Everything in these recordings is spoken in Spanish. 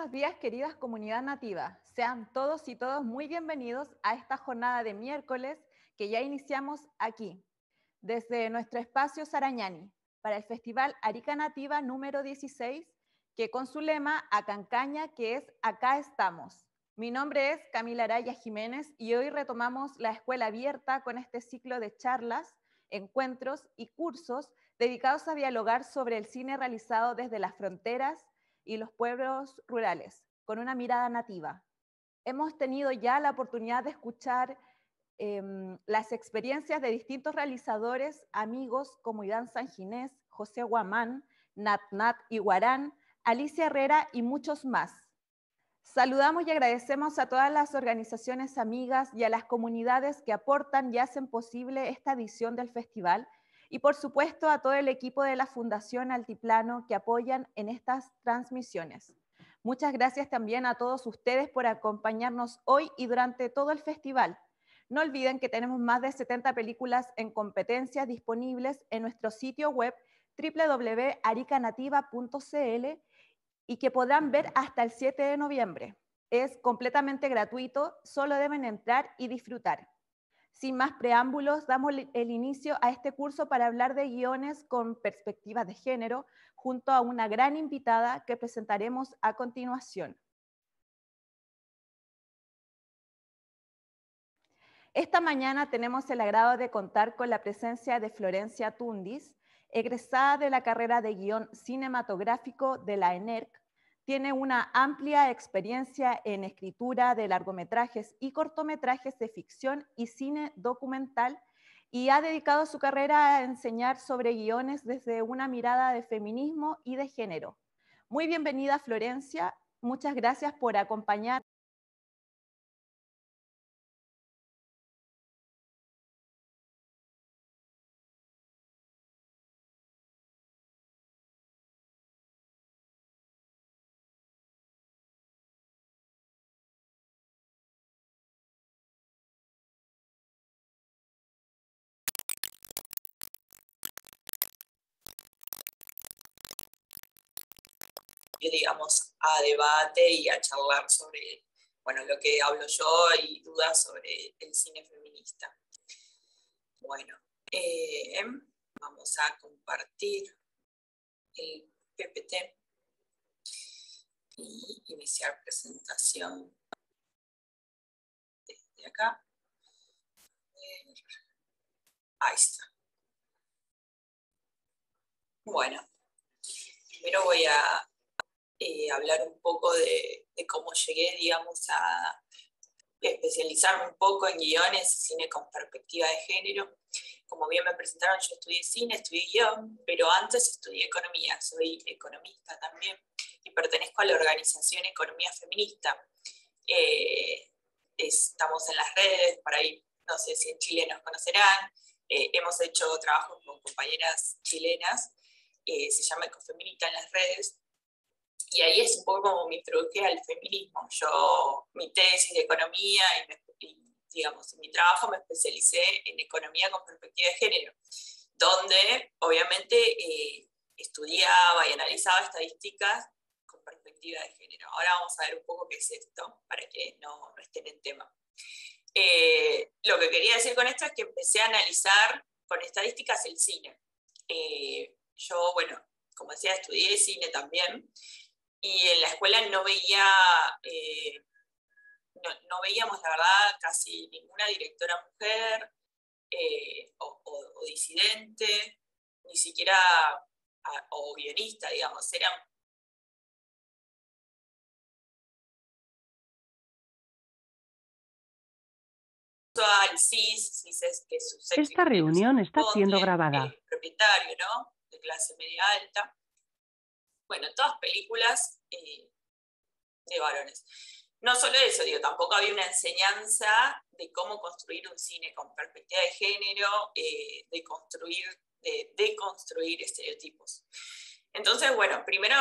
buenos días, queridas comunidad nativa. Sean todos y todas muy bienvenidos a esta jornada de miércoles que ya iniciamos aquí, desde nuestro espacio Sarañani, para el Festival Arica Nativa número 16, que con su lema Acancaña, que es Acá estamos. Mi nombre es Camila Araya Jiménez y hoy retomamos la escuela abierta con este ciclo de charlas, encuentros y cursos dedicados a dialogar sobre el cine realizado desde las fronteras y los pueblos rurales, con una mirada nativa. Hemos tenido ya la oportunidad de escuchar las experiencias de distintos realizadores, amigos como Idán Sanginés, José Guamán, Nat Nat Iguarán, Alicia Herrera y muchos más. Saludamos y agradecemos a todas las organizaciones amigas y a las comunidades que aportan y hacen posible esta edición del festival, y por supuesto a todo el equipo de la Fundación Altiplano que apoyan en estas transmisiones. Muchas gracias también a todos ustedes por acompañarnos hoy y durante todo el festival. No olviden que tenemos más de 70 películas en competencias disponibles en nuestro sitio web www.aricanativa.cl y que podrán ver hasta el 7 de noviembre. Es completamente gratuito, solo deben entrar y disfrutar. Sin más preámbulos, damos el inicio a este curso para hablar de guiones con perspectivas de género, junto a una gran invitada que presentaremos a continuación. Esta mañana tenemos el agrado de contar con la presencia de Florencia Tundis, egresada de la carrera de guión cinematográfico de la ENERC. Tiene una amplia experiencia en escritura de largometrajes y cortometrajes de ficción y cine documental, y ha dedicado su carrera a enseñar sobre guiones desde una mirada de feminismo y de género. Muy bienvenida, Florencia. Muchas gracias por acompañarnos. Digamos, a debate y a charlar sobre, bueno, lo que hablo yo y dudas sobre el cine feminista. Bueno, vamos a compartir el PPT y iniciar presentación desde acá. Ahí está. Bueno, primero voy a hablar un poco de cómo llegué, digamos, a especializarme un poco en guiones y cine con perspectiva de género. Como bien me presentaron, yo estudié cine, estudié guión, pero antes estudié economía. Soy economista también y pertenezco a la organización Economía Feminista. Estamos en las redes, por ahí no sé si en Chile nos conocerán. Hemos hecho trabajos con compañeras chilenas, se llama Ecofeminista en las redes. Y ahí es un poco como me introduje al feminismo. Yo, mi tesis de economía digamos, en mi trabajo me especialicé en economía con perspectiva de género, donde obviamente estudiaba y analizaba estadísticas con perspectiva de género. Ahora vamos a ver un poco qué es esto, para que no estén en tema. Lo que quería decir con esto es que empecé a analizar con estadísticas el cine. Yo, bueno, como decía, estudié cine también, y en la escuela no veíamos, la verdad, casi ninguna directora mujer o disidente, ni siquiera o guionista, digamos. Eran cis es que su sexo. Esta reunión está siendo grabada. Propietario, ¿no? De clase media alta. Bueno, todas películas de varones. No solo eso, digo, tampoco había una enseñanza de cómo construir un cine con perspectiva de género, de deconstruir estereotipos. Entonces, bueno, primero,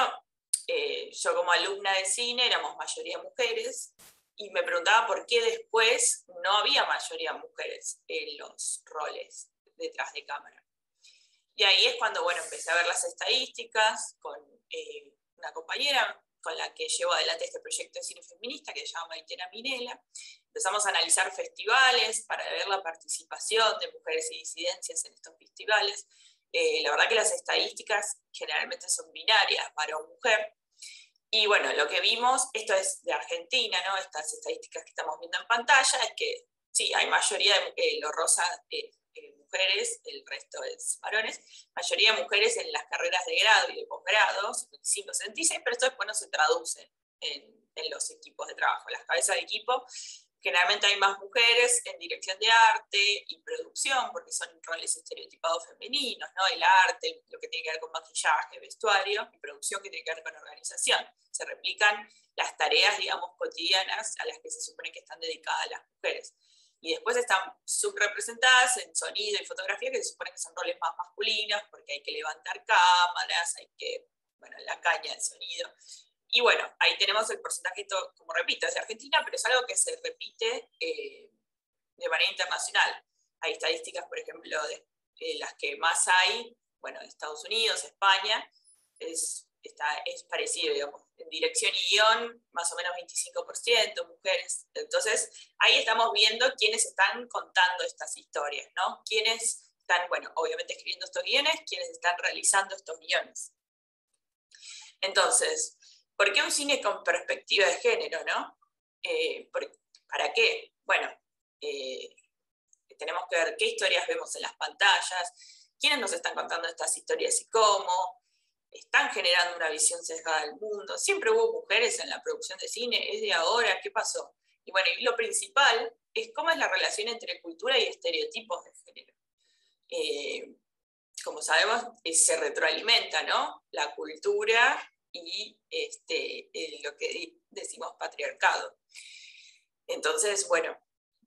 yo como alumna de cine éramos mayoría mujeres, y me preguntaba por qué después no había mayoría mujeres en los roles detrás de cámara. Y ahí es cuando, bueno, empecé a ver las estadísticas con una compañera, con la que llevo adelante este proyecto de cine feminista que se llama Maitena Minela. Empezamos a analizar festivales para ver la participación de mujeres y disidencias en estos festivales. La verdad que las estadísticas generalmente son binarias, varón-mujer. Y bueno, lo que vimos, esto es de Argentina, ¿no? Estas estadísticas que estamos viendo en pantalla, es que sí, hay mayoría de lo rosa mujeres, el resto es varones, mayoría de mujeres en las carreras de grado y de posgrado, 55, 66, pero esto después no se traduce en los equipos de trabajo. Las cabezas de equipo, generalmente hay más mujeres en dirección de arte y producción, porque son roles estereotipados femeninos, ¿no? El arte, lo que tiene que ver con maquillaje, vestuario, y producción que tiene que ver con organización. Se replican las tareas, digamos, cotidianas a las que se supone que están dedicadas las mujeres. Y después están subrepresentadas en sonido y fotografía, que se supone que son roles más masculinos, porque hay que levantar cámaras, hay que, bueno, la caña de sonido. Y bueno, ahí tenemos el porcentaje, como repito, es de Argentina, pero es algo que se repite de manera internacional. Hay estadísticas, por ejemplo, de las que más hay, bueno, Estados Unidos, España, es parecido, digamos, en dirección y guión, más o menos 25% mujeres. Entonces, ahí estamos viendo quiénes están contando estas historias, ¿no? Quiénes están, bueno, obviamente escribiendo estos guiones, quiénes están realizando estos guiones. Entonces, ¿por qué un cine con perspectiva de género, no? ¿Para qué? Bueno, tenemos que ver qué historias vemos en las pantallas, quiénes nos están contando estas historias y cómo, están generando una visión sesgada del mundo. Siempre hubo mujeres en la producción de cine, es de ahora, ¿qué pasó? Y bueno, y lo principal es cómo es la relación entre cultura y estereotipos de género. Como sabemos, se retroalimenta, ¿no? La cultura y lo que decimos patriarcado. Entonces, bueno,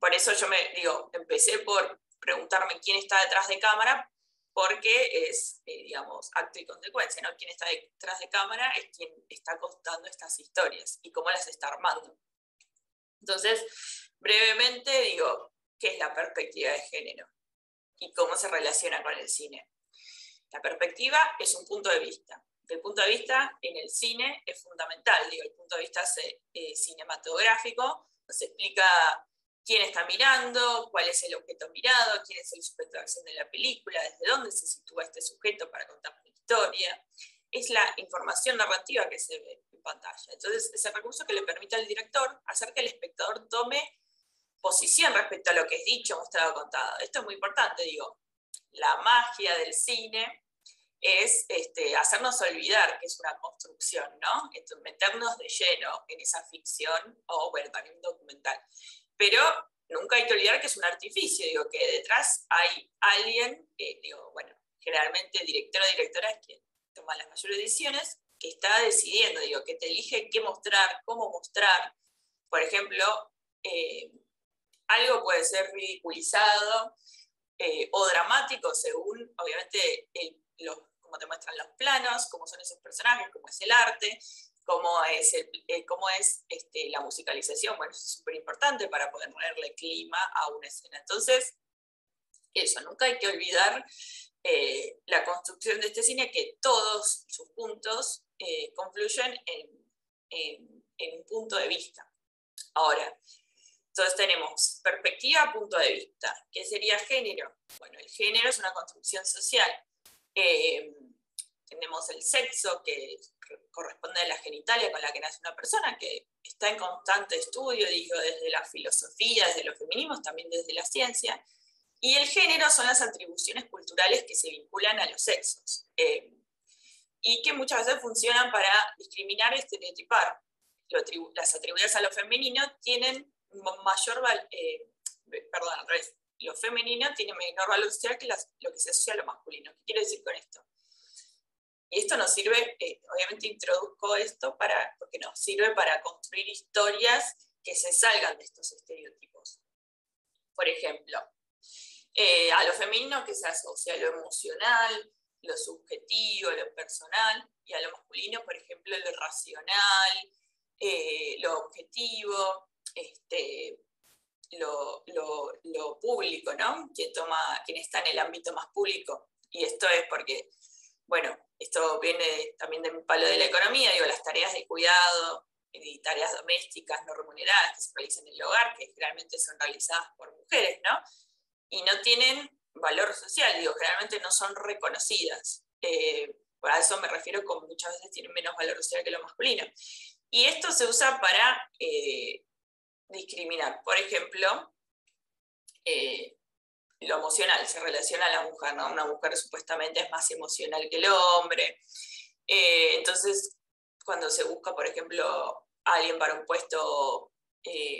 por eso yo empecé por preguntarme quién está detrás de cámara, porque es, digamos, acto y consecuencia, ¿no? Quien está detrás de cámara es quien está contando estas historias y cómo las está armando. Entonces, brevemente digo, ¿qué es la perspectiva de género? Y cómo se relaciona con el cine. La perspectiva es un punto de vista. El punto de vista en el cine es fundamental. El punto de vista cinematográfico nos explica quién está mirando, cuál es el objeto mirado, quién es el sujeto de acción de la película, desde dónde se sitúa este sujeto para contar una historia. Es la información narrativa que se ve en pantalla. Entonces, es el recurso que le permite al director hacer que el espectador tome posición respecto a lo que es dicho, mostrado, contado. Esto es muy importante, la magia del cine es hacernos olvidar que es una construcción, ¿no? Meternos de lleno en esa ficción, o bueno, también un documental. Pero nunca hay que olvidar que es un artificio, que detrás hay alguien, bueno, generalmente el director o directora es quien toma las mayores decisiones, que está decidiendo, que te elige qué mostrar, cómo mostrar. Por ejemplo, algo puede ser ridiculizado o dramático según, obviamente, cómo te muestran los planos, cómo son esos personajes, cómo es el arte, cómo es la musicalización. Bueno, eso es súper importante para poder ponerle clima a una escena. Entonces, eso, nunca hay que olvidar la construcción de este cine, que todos sus puntos confluyen en un punto de vista. Ahora, entonces tenemos perspectiva, punto de vista. ¿Qué sería género? Bueno, el género es una construcción social. Tenemos el sexo, que corresponde a la genitalia con la que nace una persona, que está en constante estudio, desde la filosofía, desde los feminismos, también desde la ciencia. Y el género son las atribuciones culturales que se vinculan a los sexos, y que muchas veces funcionan para discriminar y estereotipar. Las atribuidas a lo femenino tienen mayor valor, al revés, lo femenino tiene menor valor social que lo que se asocia a lo masculino. ¿Qué quiero decir con esto? Y esto nos sirve, obviamente introduzco esto porque nos sirve para construir historias que se salgan de estos estereotipos. Por ejemplo, a lo femenino que se asocia a lo emocional, lo subjetivo, lo personal, y a lo masculino, por ejemplo, lo racional, lo objetivo, lo público, ¿no? Quien está en el ámbito más público. Y esto es porque bueno, esto viene también de mi palo de la economía, digo, las tareas de cuidado y tareas domésticas no remuneradas que se realizan en el hogar, que generalmente son realizadas por mujeres, ¿no? Y no tienen valor social, digo, generalmente no son reconocidas. Por eso me refiero con muchas veces tienen menos valor social que lo masculino. Y esto se usa para discriminar. Por ejemplo, lo emocional se relaciona a la mujer, ¿no? Una mujer supuestamente es más emocional que el hombre. Entonces, cuando se busca, por ejemplo, a alguien para un puesto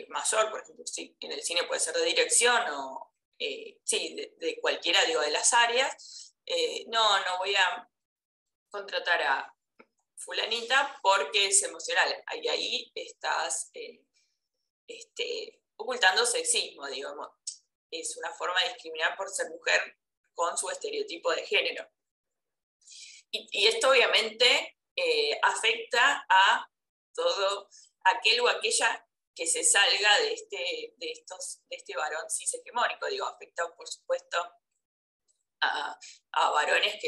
mayor, por ejemplo, sí, en el cine puede ser de dirección o sí, de cualquiera, digo, de las áreas, no voy a contratar a fulanita porque es emocional. Ahí estás ocultando sexismo, digamos. Es una forma de discriminar por ser mujer con su estereotipo de género. Y esto obviamente afecta a todo aquel o aquella que se salga de este varón cis hegemónico. Digo, afecta por supuesto a varones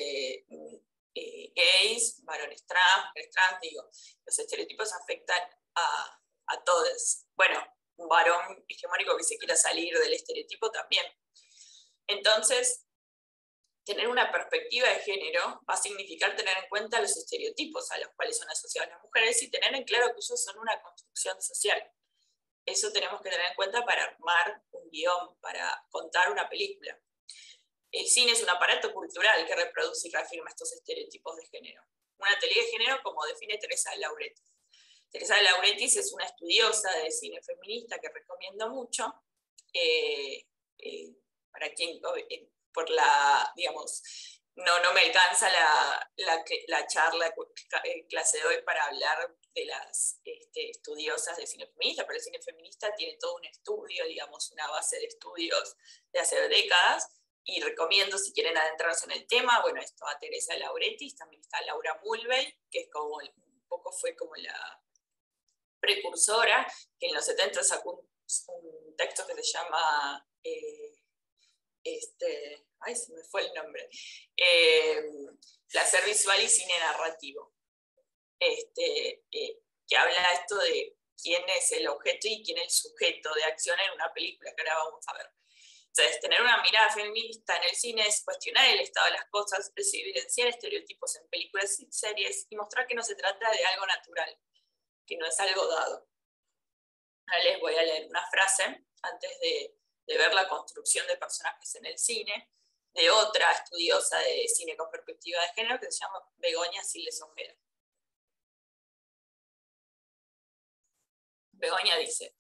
gays, varones trans, mujeres trans, digo, los estereotipos afectan a todos. Bueno, un varón hegemónico que se quiera salir del estereotipo también. Entonces, tener una perspectiva de género va a significar tener en cuenta los estereotipos a los cuales son asociadas las mujeres y tener en claro que ellos son una construcción social. Eso tenemos que tener en cuenta para armar un guión, para contar una película. El cine es un aparato cultural que reproduce y reafirma estos estereotipos de género. Una teoría de género como define Teresa de Lauretis. Teresa de Lauretis es una estudiosa de cine feminista que recomiendo mucho, para quien, por la, digamos, no me alcanza la charla clase de hoy para hablar de las estudiosas de cine feminista, pero el cine feminista tiene todo un estudio, digamos, una base de estudios de hace décadas, y recomiendo, si quieren adentrarse en el tema, bueno, esto a Teresa de Lauretis, también está Laura Mulvey, que es como, un poco fue como la precursora, que en los 70 sacó un texto que se llama, ay, se me fue el nombre, Placer visual y cine narrativo, que habla esto de quién es el objeto y quién es el sujeto de acción en una película, que ahora vamos a ver. Entonces, tener una mirada feminista en el cine es cuestionar el estado de las cosas, es evidenciar estereotipos en películas y series y mostrar que no se trata de algo natural, que no es algo dado. Ahora les voy a leer una frase antes de ver la construcción de personajes en el cine, de otra estudiosa de cine con perspectiva de género que se llama Begoña Siles Ojeda. Begoña dice: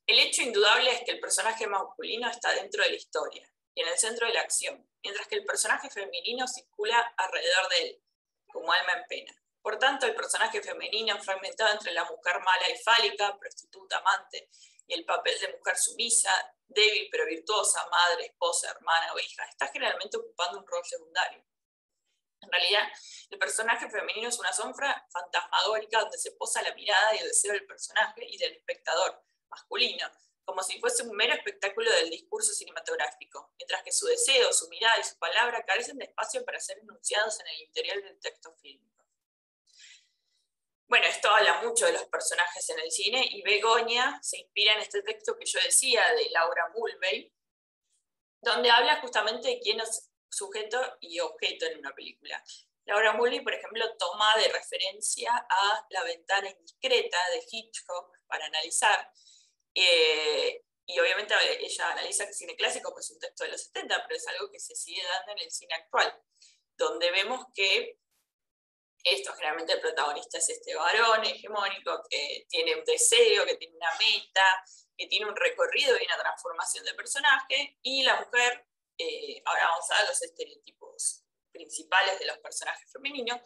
el hecho indudable es que el personaje masculino está dentro de la historia y en el centro de la acción, mientras que el personaje femenino circula alrededor de él, como alma en pena. Por tanto, el personaje femenino, fragmentado entre la mujer mala y fálica, prostituta, amante, y el papel de mujer sumisa, débil pero virtuosa, madre, esposa, hermana o hija, está generalmente ocupando un rol secundario. En realidad, el personaje femenino es una sombra fantasmagórica donde se posa la mirada y el deseo del personaje y del espectador masculino, como si fuese un mero espectáculo del discurso cinematográfico, mientras que su deseo, su mirada y su palabra carecen de espacio para ser enunciados en el interior del texto fílmico. Bueno, esto habla mucho de los personajes en el cine y Begoña se inspira en este texto que yo decía de Laura Mulvey, donde habla justamente de quién es sujeto y objeto en una película. Laura Mulvey, por ejemplo, toma de referencia a La ventana indiscreta de Hitchcock para analizar, y obviamente ella analiza el cine clásico, pues es un texto de los 70, pero es algo que se sigue dando en el cine actual, donde vemos que esto, generalmente el protagonista es este varón hegemónico que tiene un deseo, que tiene una meta, que tiene un recorrido y una transformación de personaje, y la mujer, ahora vamos a ver los estereotipos principales de los personajes femeninos,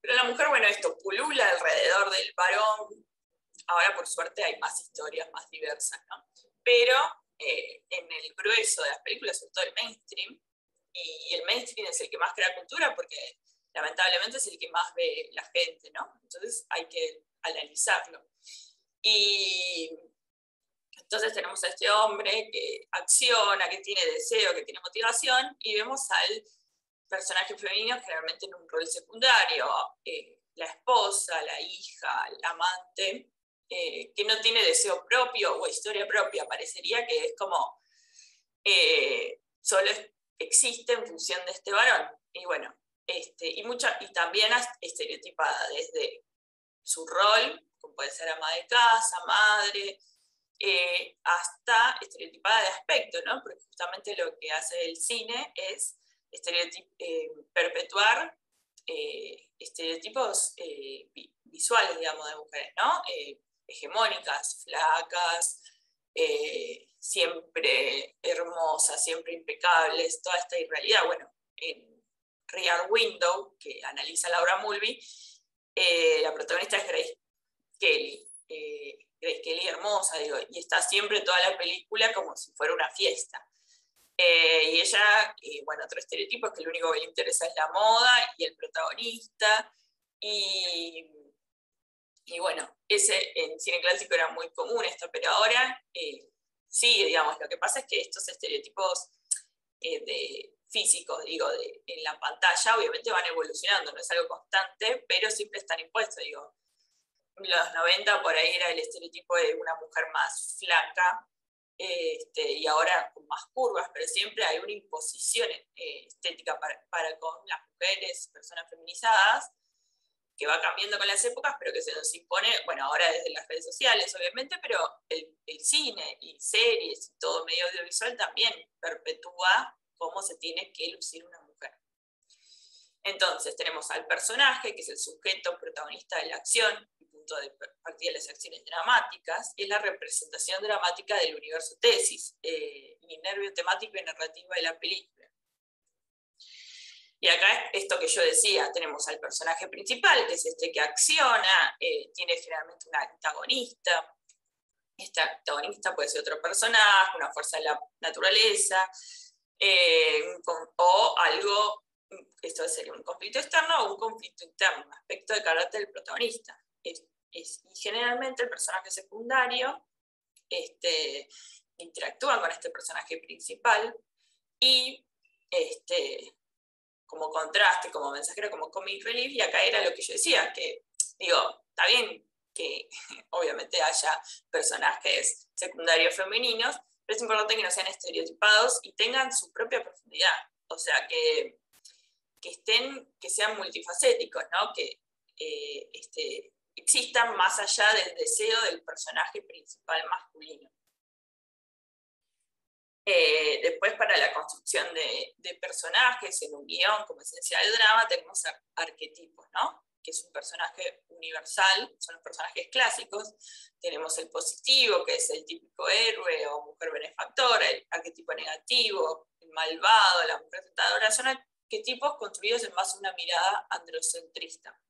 pero la mujer, bueno, esto pulula alrededor del varón. Ahora por suerte hay más historias más diversas, ¿no? Pero en el grueso de las películas, sobre todo el mainstream, y el mainstream es el que más crea cultura porque lamentablemente es el que más ve la gente, ¿no? Entonces hay que analizarlo. Y entonces tenemos a este hombre que acciona, que tiene deseo, que tiene motivación, y vemos al personajes femeninos generalmente en un rol secundario, la esposa, la hija, la amante, que no tiene deseo propio o historia propia, parecería que es como solo existe en función de este varón. Y bueno, y también estereotipada desde su rol, como puede ser ama de casa, madre, hasta estereotipada de aspecto, ¿no? Porque justamente lo que hace el cine es perpetuar estereotipos visuales, digamos, de mujeres, ¿no? Hegemónicas, flacas, siempre hermosas, siempre impecables, toda esta irrealidad. Bueno, en Rear Window, que analiza Laura Mulvey, la protagonista es Grace Kelly. Grace Kelly hermosa, digo, y está siempre toda la película como si fuera una fiesta. Y ella, bueno, otro estereotipo es que lo único que le interesa es la moda y el protagonista, y bueno, ese en cine clásico era muy común esto, pero ahora sí, digamos, lo que pasa es que estos estereotipos físicos, digo, en la pantalla, obviamente van evolucionando, no es algo constante, pero siempre están impuestos, digo. En los 90 por ahí era el estereotipo de una mujer más flaca, y ahora con más curvas, pero siempre hay una imposición estética para con las mujeres, personas feminizadas, que va cambiando con las épocas, pero que se nos impone, bueno, ahora desde las redes sociales, obviamente, pero el cine y series y todo medio audiovisual también perpetúa cómo se tiene que lucir una mujer. Entonces tenemos al personaje, que es el sujeto protagonista de la acción, y punto de partida de las acciones dramáticas, y es la representación dramática del universo tesis, y nervio temático y narrativo de la película. Y acá esto que yo decía, tenemos al personaje principal, que es este que acciona, tiene generalmente una antagonista. Este antagonista puede ser otro personaje, una fuerza de la naturaleza, o algo, esto sería un conflicto externo o un conflicto interno, un aspecto de carácter del protagonista. Y generalmente el personaje secundario interactúa con este personaje principal y como contraste, como mensajero, como comic relief, y acá era lo que yo decía, que digo, está bien que obviamente haya personajes secundarios femeninos, pero es importante que no sean estereotipados y tengan su propia profundidad, o sea, que sean multifacéticos, ¿no? Que existan más allá del deseo del personaje principal masculino. Después, para la construcción de personajes en un guión como esencia del drama, tenemos arquetipos, ¿no? Que es un personaje universal, son los personajes clásicos. Tenemos el positivo, que es el típico héroe o mujer benefactora, el arquetipo negativo, el malvado, la mujer tentadora, son arquetipos construidos en base a una mirada androcentrista.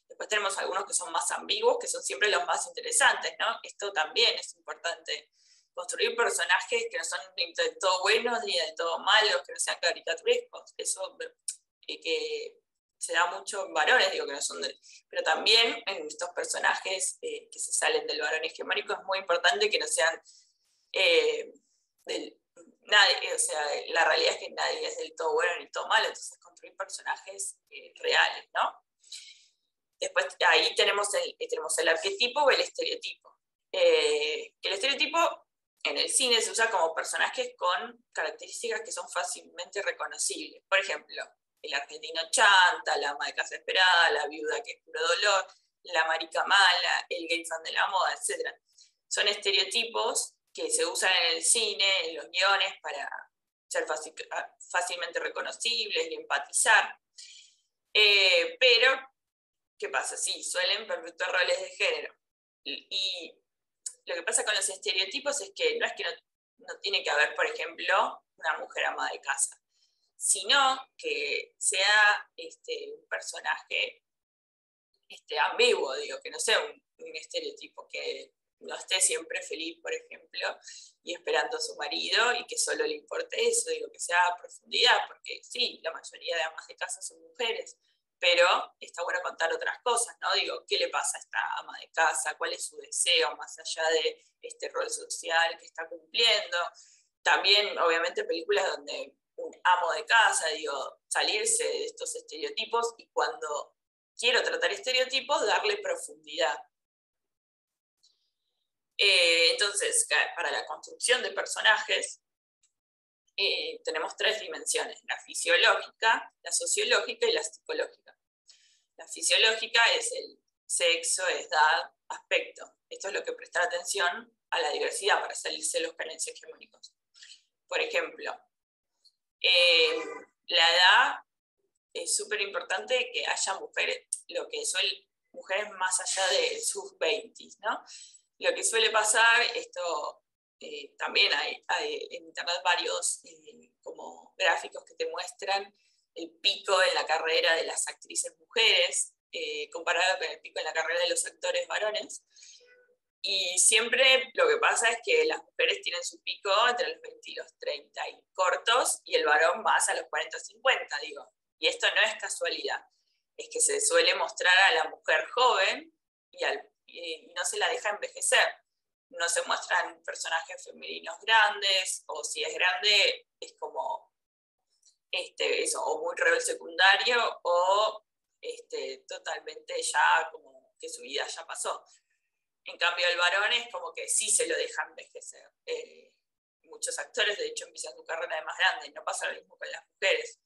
Después tenemos algunos que son más ambiguos, que son siempre los más interesantes, ¿no? Esto también es importante. Construir personajes que no son ni del todo buenos ni del todo malos, que no sean caricaturescos. Eso que se da mucho en varones, digo que no son pero también en estos personajes que se salen del varón hegemónico es muy importante que no sean nadie, o sea, la realidad es que nadie es del todo bueno ni del todo malo, entonces construir personajes reales, ¿no? Después ahí tenemos el arquetipo o el estereotipo. Que el estereotipo en el cine se usa como personajes con características que son fácilmente reconocibles. Por ejemplo, el argentino chanta, la ama de casa esperada, la viuda que es puro dolor, la marica mala, el gay fan de la moda, etc. Son estereotipos que se usan en el cine, en los guiones, para ser fácilmente reconocibles y empatizar. Pero, ¿qué pasa? Sí, suelen perpetuar roles de género. Y lo que pasa con los estereotipos es que no tiene que haber, por ejemplo, una mujer ama de casa, sino que sea un personaje ambiguo, digo, que no sea un estereotipo, que no esté siempre feliz, por ejemplo, y esperando a su marido, y que solo le importe eso, digo, que sea a profundidad, porque sí, la mayoría de amas de casa son mujeres, pero está bueno contar otras cosas, ¿no? Digo, ¿qué le pasa a esta ama de casa? ¿Cuál es su deseo más allá de este rol social que está cumpliendo? También, obviamente, películas donde un amo de casa, digo, salirse de estos estereotipos y cuando quiero tratar estereotipos, darle profundidad. Entonces, para la construcción de personajes, tenemos 3 dimensiones: la fisiológica, la sociológica y la psicológica. La fisiológica es el sexo, edad, aspecto. Esto es lo que prestar atención a la diversidad para salirse de los cánones hegemónicos. Por ejemplo, la edad es súper importante que haya mujeres, lo que suele, mujeres más allá de sus 20, ¿no? Lo que suele pasar, esto también hay en internet varios como gráficos que te muestran el pico en la carrera de las actrices mujeres, comparado con el pico en la carrera de los actores varones. Y siempre lo que pasa es que las mujeres tienen su pico entre los 20 y los 30 y cortos, y el varón más a los 40 o 50, digo. Y esto no es casualidad, es que se suele mostrar a la mujer joven y no se la deja envejecer. No se muestran personajes femeninos grandes, o si es grande es como eso, o muy rol secundario, o totalmente ya como que su vida ya pasó. En cambio, el varón es como que sí se lo deja envejecer. Muchos actores, de hecho, empiezan su carrera de más grande, no pasa lo mismo con las mujeres.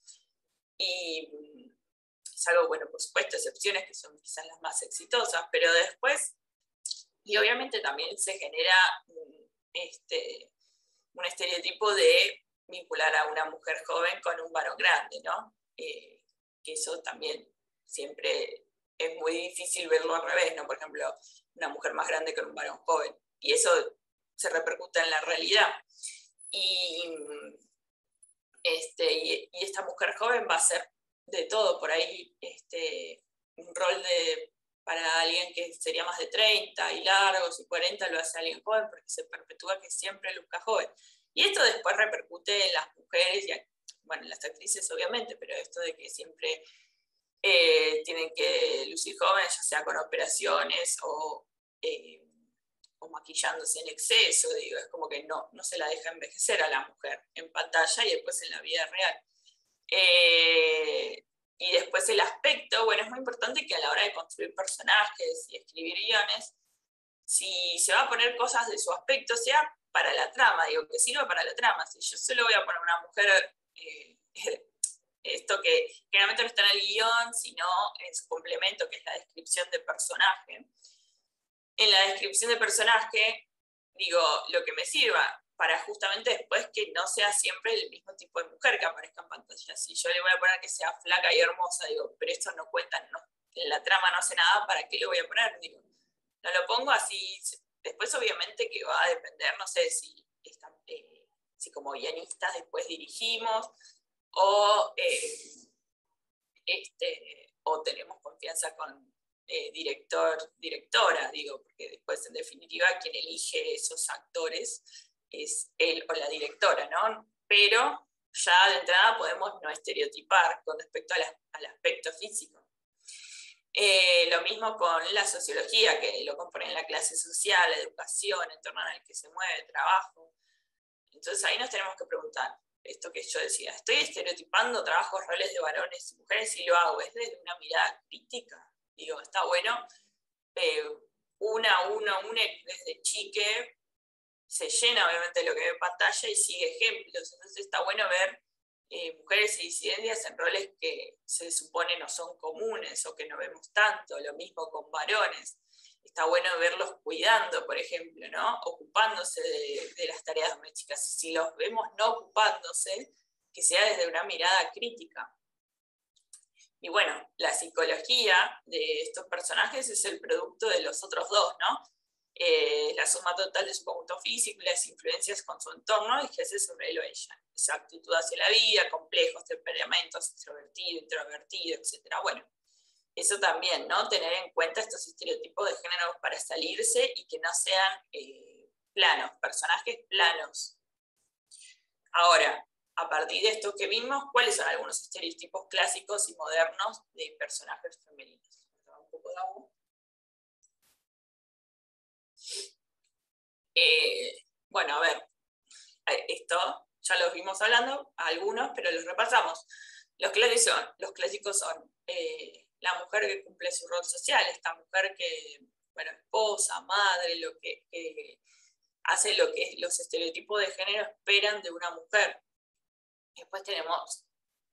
Y salvo, bueno, por supuesto, excepciones que son quizás las más exitosas, pero después, y obviamente también se genera un estereotipo de vincular a una mujer joven con un varón grande, ¿no? Que eso también siempre es muy difícil verlo al revés, ¿no? Por ejemplo, una mujer más grande con un varón joven, y eso se repercute en la realidad. Y esta mujer joven va a ser de todo, por ahí un rol para alguien que sería más de 30 y largos y 40 lo hace alguien joven porque se perpetúa que siempre luzca joven. Y esto después repercute en las mujeres, y bueno, en las actrices obviamente, pero esto de que siempre tienen que lucir jóvenes, ya sea con operaciones o maquillándose en exceso, digo, es como que no se la deja envejecer a la mujer en pantalla y después en la vida real. Y después el aspecto, bueno, es muy importante que a la hora de construir personajes y escribir guiones, si se va a poner cosas de su aspecto, sea para la trama, digo, que sirva para la trama. Si yo solo voy a poner una mujer, esto que generalmente no está en el guión, sino en su complemento, que es la descripción de personaje. En la descripción de personaje, digo, lo que me sirva para justamente después que no sea siempre el mismo tipo de mujer que aparezca en pantalla. Si yo le voy a poner que sea flaca y hermosa, digo, pero esto no cuenta, no, en la trama no hace nada, ¿para qué lo voy a poner? Digo, no lo pongo así. Después obviamente que va a depender, no sé si como guionistas después dirigimos, o tenemos confianza con directora, digo, porque después en definitiva quien elige esos actores es él o la directora, ¿no? Pero ya de entrada podemos no estereotipar con respecto al aspecto físico. Lo mismo con la sociología, que lo componen la clase social, la educación, el entorno en el que se mueve, el trabajo. Entonces ahí nos tenemos que preguntar, esto que yo decía, ¿estoy estereotipando trabajos, roles de varones y mujeres? Si lo hago, ¿es desde una mirada crítica? Digo, está bueno, una desde chique se llena obviamente de lo que ve en pantalla y sigue ejemplos. Entonces está bueno ver mujeres y disidencias en roles que se supone no son comunes o que no vemos tanto. Lo mismo con varones. Está bueno verlos cuidando, por ejemplo, ¿no? Ocupándose de las tareas domésticas. Y si los vemos no ocupándose, que sea desde una mirada crítica. Y bueno, la psicología de estos personajes es el producto de los otros dos, ¿no? La suma total de su conjunto físico y las influencias con su entorno ejerce sobre él o ella. Esa actitud hacia la vida, complejos temperamentos, extrovertido, introvertido, etc. Bueno, eso también, ¿no? Tener en cuenta estos estereotipos de género para salirse y que no sean planos, personajes planos. Ahora, a partir de esto que vimos, ¿cuáles son algunos estereotipos clásicos y modernos de personajes femeninos? Un poco de agua. Bueno, a ver, esto ya los vimos hablando, algunos, pero los repasamos. Los clásicos son la mujer que cumple su rol social, esta mujer que, bueno, esposa, madre, lo que hace lo que los estereotipos de género esperan de una mujer. Después tenemos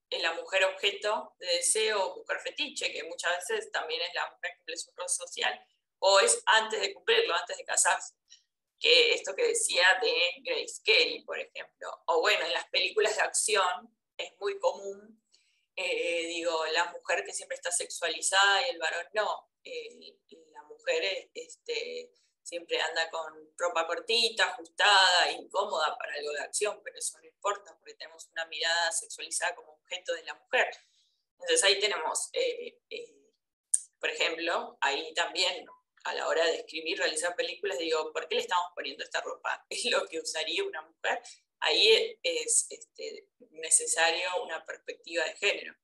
la mujer objeto de deseo, mujer fetiche, que muchas veces también es la mujer que cumple su rol social, o es antes de cumplirlo, antes de casarse. Que esto que decía de Grace Kelly, por ejemplo. O bueno, en las películas de acción es muy común, la mujer que siempre está sexualizada y el varón no. La mujer siempre anda con ropa cortita, ajustada, incómoda para algo de acción, pero eso no importa porque tenemos una mirada sexualizada como objeto de la mujer. Entonces ahí tenemos, por ejemplo, ahí también a la hora de escribir, realizar películas, digo, ¿por qué le estamos poniendo esta ropa? ¿Es lo que usaría una mujer? Ahí es necesario una perspectiva de género.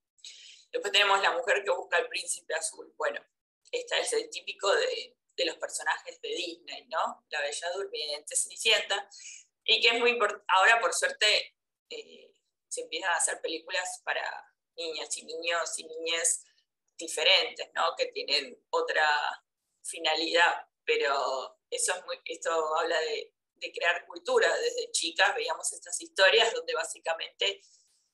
Después tenemos la mujer que busca al príncipe azul. Bueno, esta es el típico de los personajes de Disney, ¿no? La Bella Durmiente, Cenicienta, y que es muy importante. Ahora, por suerte, se empiezan a hacer películas para niñas y niños y niñas diferentes, ¿no? Que tienen otra finalidad, pero esto habla de crear cultura. Desde chicas veíamos estas historias donde básicamente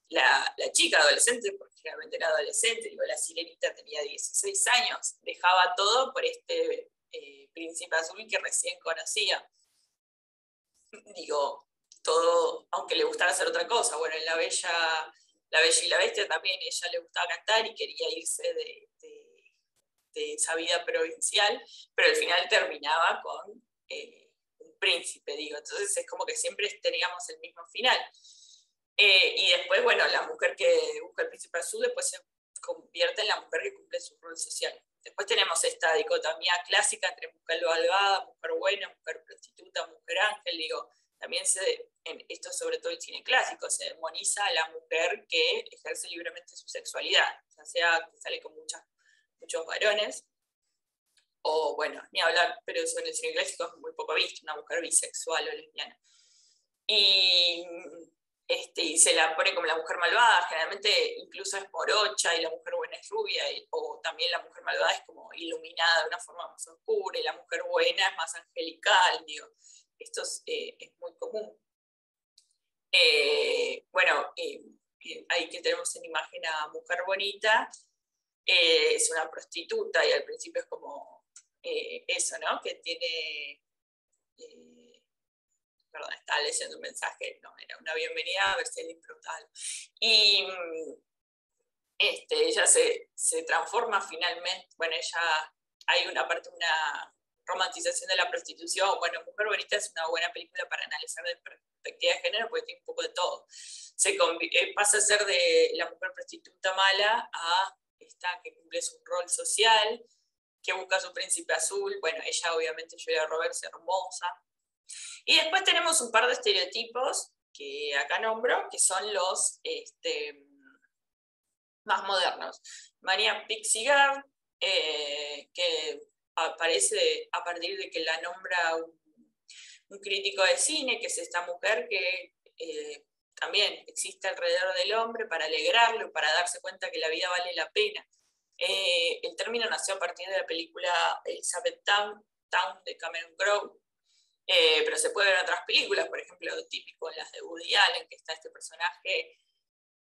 la chica adolescente, porque generalmente era adolescente, la Sirenita tenía 16 años, dejaba todo por este príncipe azul que recién conocía. Todo, aunque le gustara hacer otra cosa. Bueno, en La Bella y la Bestia también ella le gustaba cantar y quería irse de esa vida provincial, pero al final terminaba con un príncipe, entonces es como que siempre teníamos el mismo final. Y después, bueno, la mujer que busca el príncipe azul después se convierte en la mujer que cumple su rol social. Después tenemos esta dicotomía clásica entre mujer malvada, mujer buena, mujer prostituta, mujer ángel, también esto sobre todo el cine clásico, se demoniza a la mujer que ejerce libremente su sexualidad, ya sea que sale con muchos varones, o bueno, ni hablar, pero eso en el cine clásico es muy poco visto, una mujer bisexual o lesbiana. Y se la pone como la mujer malvada, generalmente incluso es morocha y la mujer buena es rubia, o también la mujer malvada es como iluminada de una forma más oscura y la mujer buena es más angelical, esto es muy común. Ahí que tenemos en imagen a mujer bonita, es una prostituta y al principio es como eso, ¿no? Que tiene... Perdón, estaba leyendo un mensaje, no, era una bienvenida a ver si alguien preguntaba algo. Y ella se transforma finalmente, bueno, hay una romantización de la prostitución. Bueno, Mujer Bonita es una buena película para analizar de perspectiva de género porque tiene un poco de todo. Pasa a ser de la mujer prostituta mala a esta que cumple su rol social, que busca a su príncipe azul. Bueno, ella obviamente, Julia Roberts, hermosa. Y después tenemos un par de estereotipos que acá nombro, que son los más modernos. María Pixie Girl, que aparece a partir de que la nombra un crítico de cine, que es esta mujer que también existe alrededor del hombre para alegrarlo, para darse cuenta que la vida vale la pena. El término nació a partir de la película Elizabeth Town de Cameron Crowe, pero se puede ver en otras películas, por ejemplo, típico en las de Woody Allen, que está este personaje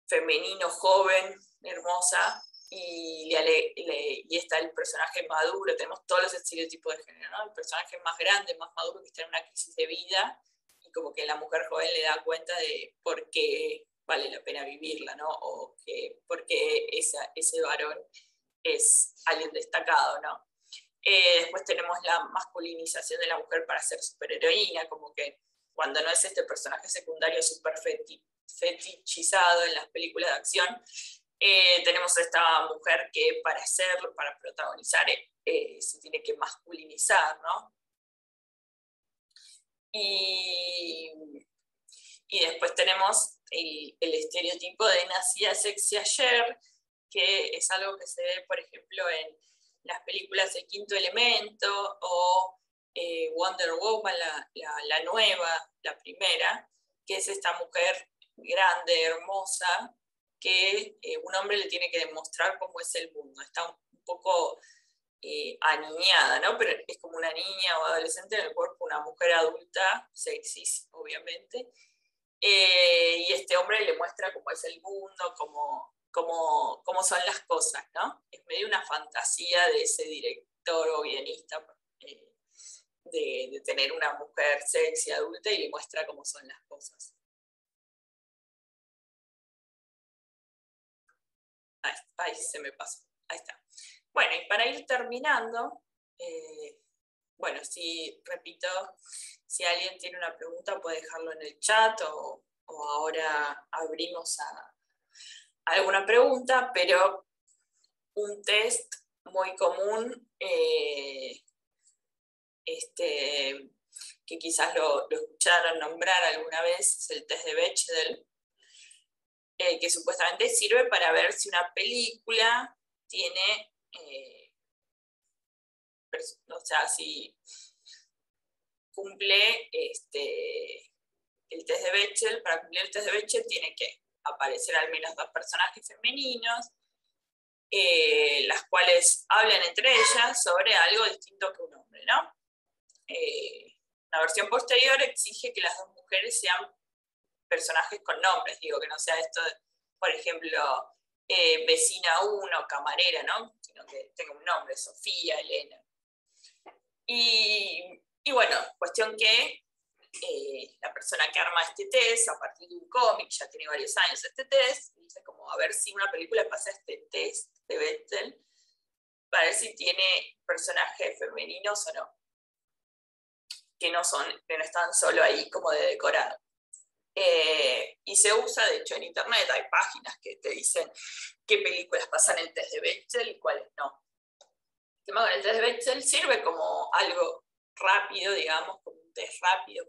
femenino, joven, hermosa, y está el personaje maduro. Tenemos todos los estereotipos de género, ¿no? El personaje más grande, más maduro, que está en una crisis de vida, y como que la mujer joven le da cuenta de por qué vale la pena vivirla, ¿no? O por qué ese varón es alguien destacado, ¿no? Después tenemos la masculinización de la mujer para ser superheroína, como que cuando no es este personaje secundario súper fetichizado en las películas de acción, tenemos a esta mujer que para protagonizar se tiene que masculinizar, ¿no? Y después tenemos el estereotipo de nacida sexy ayer, que es algo que se ve, por ejemplo, en las películas El Quinto Elemento o Wonder Woman, la nueva, la primera, que es esta mujer grande, hermosa, que un hombre le tiene que demostrar cómo es el mundo. Está un poco aniñada, ¿no? Pero es como una niña o adolescente en el cuerpo de una mujer adulta, sexy, obviamente. Y este hombre le muestra cómo es el mundo, cómo son las cosas, ¿no? Es medio una fantasía de ese director o guionista de tener una mujer sexy adulta y le muestra cómo son las cosas. Ahí se me pasó. Ahí está. Bueno, y para ir terminando, bueno, repito, si alguien tiene una pregunta puede dejarlo en el chat o ahora abrimos a alguna pregunta, pero un test muy común que quizás lo escucharon nombrar alguna vez es el test de Bechdel, que supuestamente sirve para ver si una película tiene, o sea, si cumple el test de Bechdel. Para cumplir el test de Bechdel tiene que aparecer al menos 2 personajes femeninos, las cuales hablan entre ellas sobre algo distinto que un hombre, ¿no? La versión posterior exige que las 2 mujeres sean personajes con nombres, digo, que no sea esto, por ejemplo, vecina 1, camarera, ¿no? Sino que tenga un nombre, Sofía, Elena. Y bueno, cuestión que la persona que arma este test, a partir de un cómic, ya tiene varios años este test, dice como a ver si una película pasa este test de Bechdel, para ver si tiene personajes femeninos o no, que no están solo ahí como de decorado. Y se usa, de hecho, en internet hay páginas que te dicen qué películas pasan el test de Bechdel y cuáles no. El tema con el test de Bechdel sirve como algo rápido, digamos, como un test rápido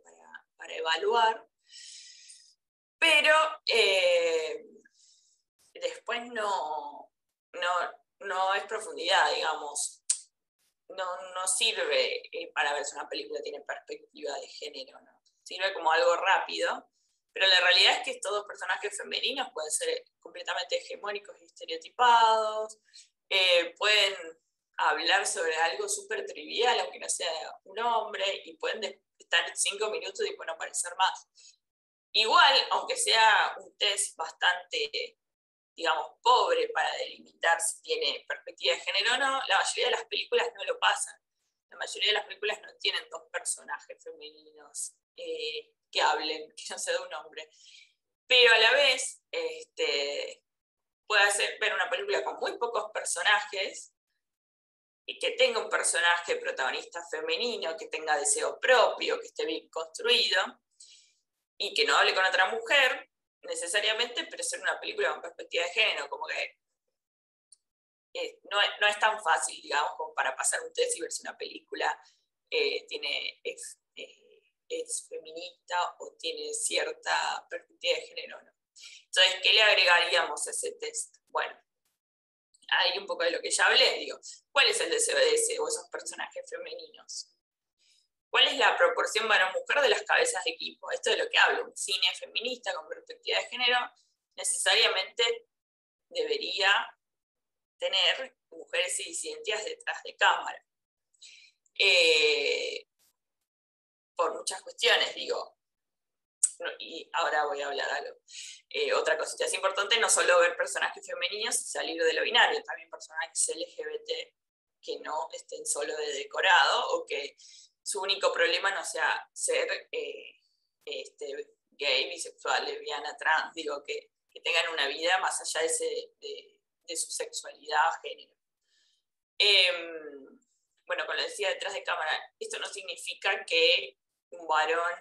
para evaluar, pero después no es profundidad, digamos. No sirve para ver si una película tiene perspectiva de género, ¿no? Sirve como algo rápido, pero la realidad es que estos 2 personajes femeninos pueden ser completamente hegemónicos y estereotipados, pueden hablar sobre algo súper trivial, aunque no sea un hombre, y pueden estar 5 minutos y pueden aparecer más. Igual, aunque sea un test bastante, digamos, pobre para delimitar si tiene perspectiva de género o no, la mayoría de las películas no lo pasan. La mayoría de las películas no tienen 2 personajes femeninos que hablen, que no sea de un hombre. Pero a la vez, puede ver una película con muy pocos personajes y que tenga un personaje protagonista femenino, que tenga deseo propio, que esté bien construido y que no hable con otra mujer necesariamente, pero ser una película con perspectiva de género, como que no es tan fácil, digamos, como para pasar un test y ver si una película es feminista o tiene cierta perspectiva de género o no. Entonces, ¿qué le agregaríamos a ese test? Bueno, hay un poco de lo que ya hablé, digo, ¿cuál es el deseo de esos personajes femeninos? ¿Cuál es la proporción varón-mujer de las cabezas de equipo? Esto es de lo que hablo. Un cine feminista con perspectiva de género necesariamente debería tener mujeres y disidencias detrás de cámara. Por muchas cuestiones, digo. Y ahora voy a hablar algo. Otra cosita, es importante no solo ver personajes femeninos y salir de lo binario, también personajes LGBT que no estén solo de decorado o que su único problema no sea ser gay, bisexual, lesbiana, trans, digo, que tengan una vida más allá de su sexualidad o género. Bueno, como decía detrás de cámara, esto no significa que un varón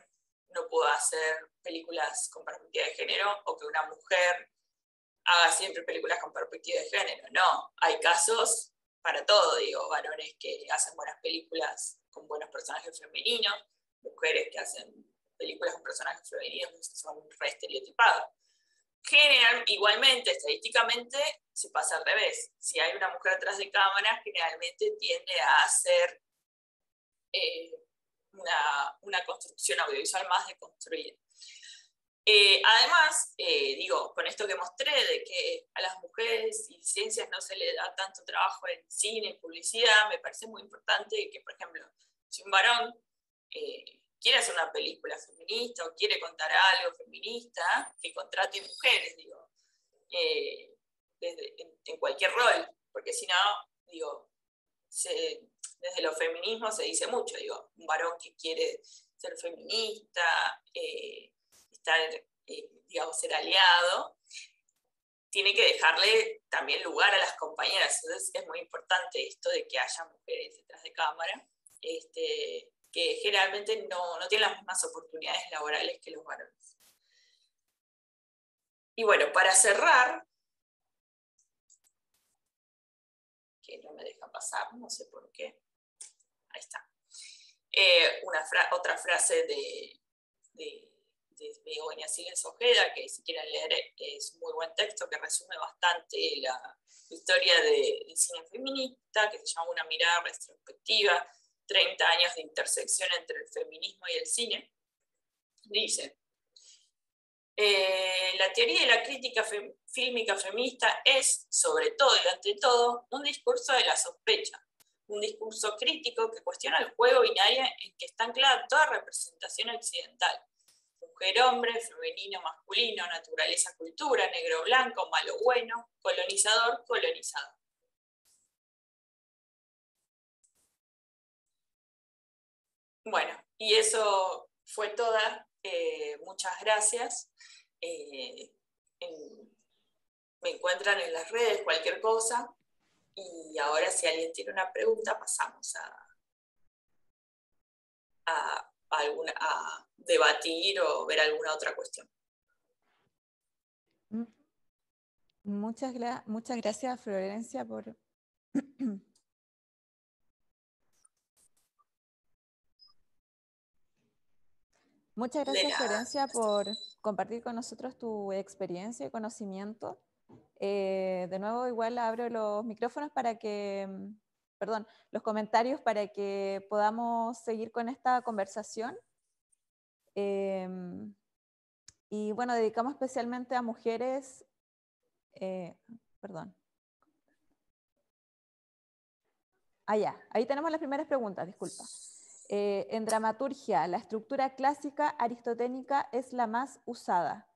no pueda hacer películas con perspectiva de género o que una mujer haga siempre películas con perspectiva de género. No, hay casos para todo, digo, varones que hacen buenas películas con buenos personajes femeninos, mujeres que hacen películas con personajes femeninos que son re estereotipados. Igualmente, estadísticamente, se pasa al revés. Si hay una mujer atrás de cámara, generalmente tiende a hacer una construcción audiovisual más deconstruida. Además, digo, con esto que mostré de que a las mujeres y ciencias no se les da tanto trabajo en cine y publicidad, me parece muy importante que, por ejemplo, si un varón quiere hacer una película feminista o quiere contar algo feminista, que contrate mujeres, digo, en cualquier rol, porque si no, digo, desde los feminismos se dice mucho, digo, un varón que quiere ser feminista, estar, digamos, ser aliado, tiene que dejarle también lugar a las compañeras. Entonces es muy importante esto de que haya mujeres detrás de cámara, que generalmente no tienen las mismas oportunidades laborales que los varones. Y bueno, para cerrar, que no me deja pasar, no sé por qué. Ahí está. Otra frase de Begoña Siles Ojeda, que si quieren leer es un muy buen texto que resume bastante la historia del cine feminista, que se llama Una mirada retrospectiva, 30 años de intersección entre el feminismo y el cine. Dice, la teoría de la crítica fílmica feminista es, sobre todo y ante todo, un discurso de la sospecha, un discurso crítico que cuestiona el juego binario en que está anclada toda representación occidental. Mujer-hombre, femenino-masculino, naturaleza-cultura, negro-blanco, malo-bueno, colonizador-colonizado. Bueno, y eso fue toda. Muchas gracias. Me encuentran en las redes, cualquier cosa. Y ahora si alguien tiene una pregunta, pasamos a debatir o ver alguna otra cuestión. Muchas gracias, Florencia, por... Muchas gracias, Florencia, por compartir con nosotros tu experiencia y conocimiento. De nuevo, igual abro los micrófonos para que, perdón, los comentarios para que podamos seguir con esta conversación. Y bueno, dedicamos especialmente a mujeres, perdón. Ya, ahí tenemos las primeras preguntas, disculpa. En dramaturgia, la estructura clásica aristotélica es la más usada.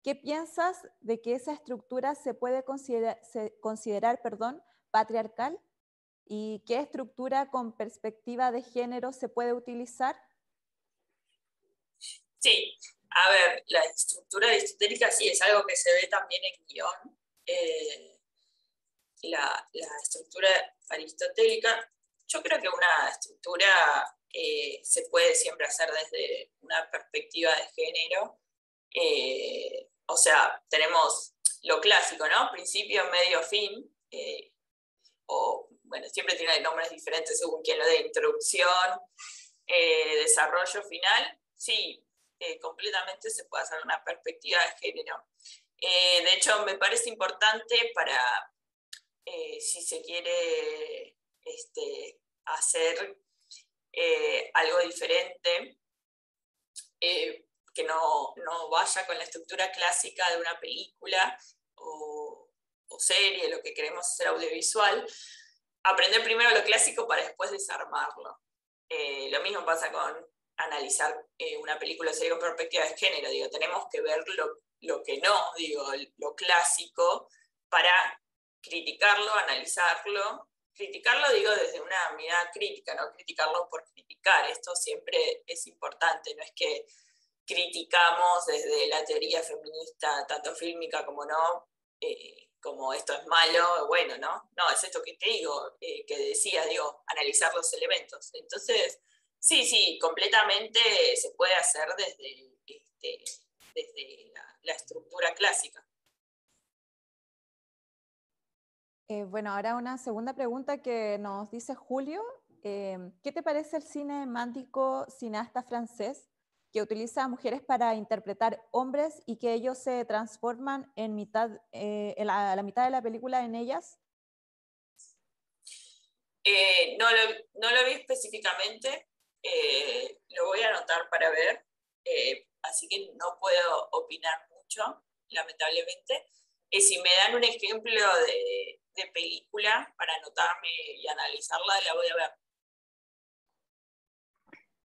¿Qué piensas de que esa estructura se puede considerar patriarcal? ¿Y qué estructura con perspectiva de género se puede utilizar? Sí, a ver, la estructura aristotélica sí es algo que se ve también en guión. La estructura aristotélica, yo creo que una estructura se puede siempre hacer desde una perspectiva de género. O sea, tenemos lo clásico, ¿no? Principio, medio, fin. O, bueno, siempre tiene nombres diferentes según quien lo dé. Introducción, desarrollo final. Sí, completamente se puede hacer una perspectiva de género. De hecho, me parece importante para... si se quiere hacer algo diferente, que no vaya con la estructura clásica de una película o serie, lo que queremos hacer audiovisual, aprender primero lo clásico para después desarmarlo. Lo mismo pasa con analizar una película o serie con perspectiva de género. Digo, tenemos que ver lo que no, digo, lo clásico para criticarlo, analizarlo. Criticarlo, digo, desde una mirada crítica, no criticarlo por criticar. Esto siempre es importante, no es que criticamos desde la teoría feminista, tanto fílmica como no, como esto es malo, bueno, ¿no? No, es esto que te digo, que decías, digo, analizar los elementos. Entonces, sí, completamente se puede hacer desde la estructura clásica. Bueno, ahora una segunda pregunta que nos dice Julio. ¿Qué te parece el cinemático cineasta francés que utiliza a mujeres para interpretar hombres y que ellos se transforman a la mitad de la película en ellas? No lo vi específicamente, lo voy a anotar para ver, así que no puedo opinar mucho, lamentablemente. Si me dan un ejemplo de película para anotarme y analizarla, la voy a ver.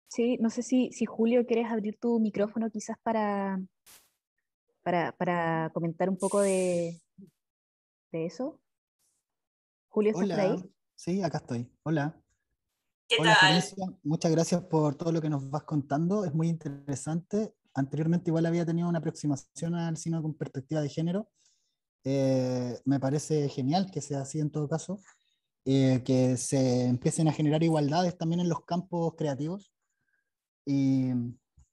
Sí, no sé si Julio quieres abrir tu micrófono quizás para comentar un poco de eso. Julio, ¿estás por Hola, ahí? sí, acá estoy. Hola. ¿Qué Hola tal? Florencia, muchas gracias por todo lo que nos vas contando, es muy interesante. Anteriormente igual había tenido una aproximación al cine con perspectiva de género. Me parece genial que sea así en todo caso, que se empiecen a generar igualdades también en los campos creativos. Y,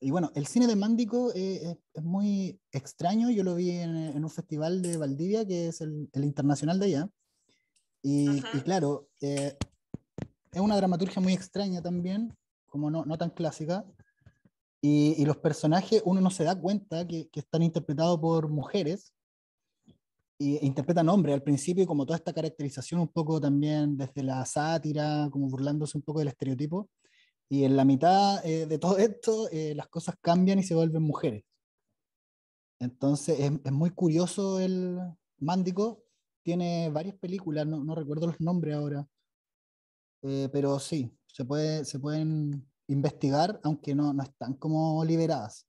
y bueno, el cine de Mándico es muy extraño, yo lo vi en un festival de Valdivia, que es el internacional de allá. Y Uh-huh. claro, es una dramaturgia muy extraña también, como no tan clásica, y los personajes uno no se da cuenta que están interpretados por mujeres, e interpretan hombres al principio, y como toda esta caracterización un poco también desde la sátira, como burlándose un poco del estereotipo, y en la mitad de todo esto las cosas cambian y se vuelven mujeres. Entonces es muy curioso el Mándico, tiene varias películas, no recuerdo los nombres ahora. Pero sí, se pueden investigar, aunque no están como liberadas.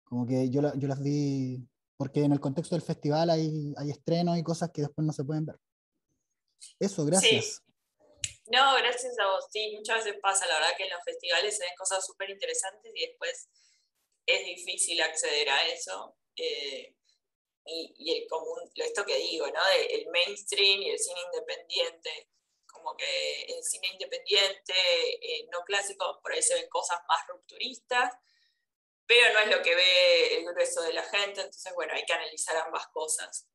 Como que yo las vi, porque en el contexto del festival hay estrenos y cosas que después no se pueden ver. Eso, Sí, gracias. no, gracias a vos. Sí, muchas veces pasa, la verdad que en los festivales se ven cosas súper interesantes y después es difícil acceder a eso. Y el común, esto que digo, ¿no? El mainstream y el cine independiente. Como que el cine independiente, no clásico, por ahí se ven cosas más rupturistas, pero no es lo que ve el grueso de la gente, entonces, bueno, hay que analizar ambas cosas.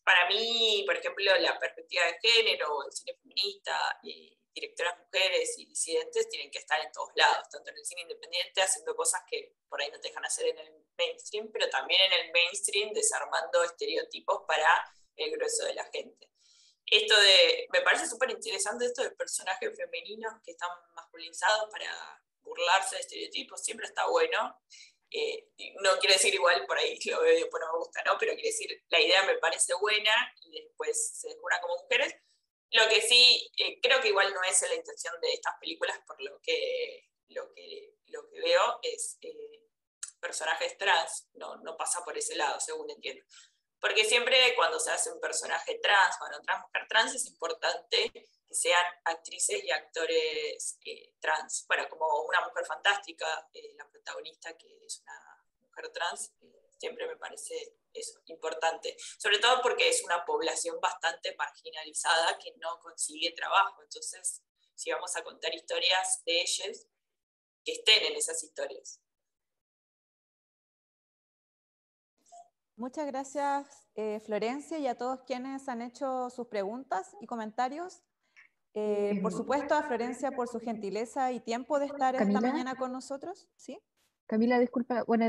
Para mí, por ejemplo, la perspectiva de género, el cine feminista, y directoras mujeres y disidentes tienen que estar en todos lados, tanto en el cine independiente, haciendo cosas que por ahí no te dejan hacer en el mainstream, pero también en el mainstream desarmando estereotipos para el grueso de la gente. Me parece súper interesante esto de personajes femeninos que están masculinizados para burlarse de estereotipos, siempre está bueno. No quiere decir igual, por ahí lo veo y después no me gusta, ¿no? Pero quiere decir, la idea me parece buena y después se descubran como mujeres. Lo que sí, creo que igual no es la intención de estas películas, por lo que veo, es personajes trans, no pasa por ese lado, según entiendo. Porque siempre cuando se hace un personaje trans, bueno, mujer trans, es importante que sean actrices y actores trans. Bueno, como Una Mujer Fantástica, la protagonista que es una mujer trans, siempre me parece eso, importante. Sobre todo porque es una población bastante marginalizada que no consigue trabajo. Entonces, si vamos a contar historias de ellas, que estén en esas historias. Muchas gracias, Florencia, y a todos quienes han hecho sus preguntas y comentarios. Por supuesto, a Florencia por su gentileza y tiempo de estar esta Camila, mañana con nosotros. ¿Sí? Camila, disculpa, bueno,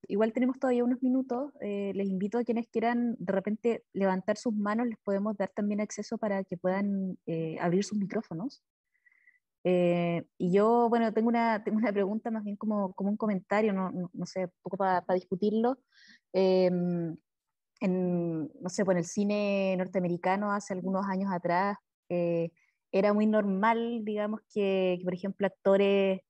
igual tenemos todavía unos minutos, les invito a quienes quieran de repente levantar sus manos, les podemos dar también acceso para que puedan abrir sus micrófonos. Y yo, bueno, tengo una pregunta más bien como un comentario, no sé, un poco para discutirlo. No sé, pues en el cine norteamericano hace algunos años atrás era muy normal, digamos, que por ejemplo, actores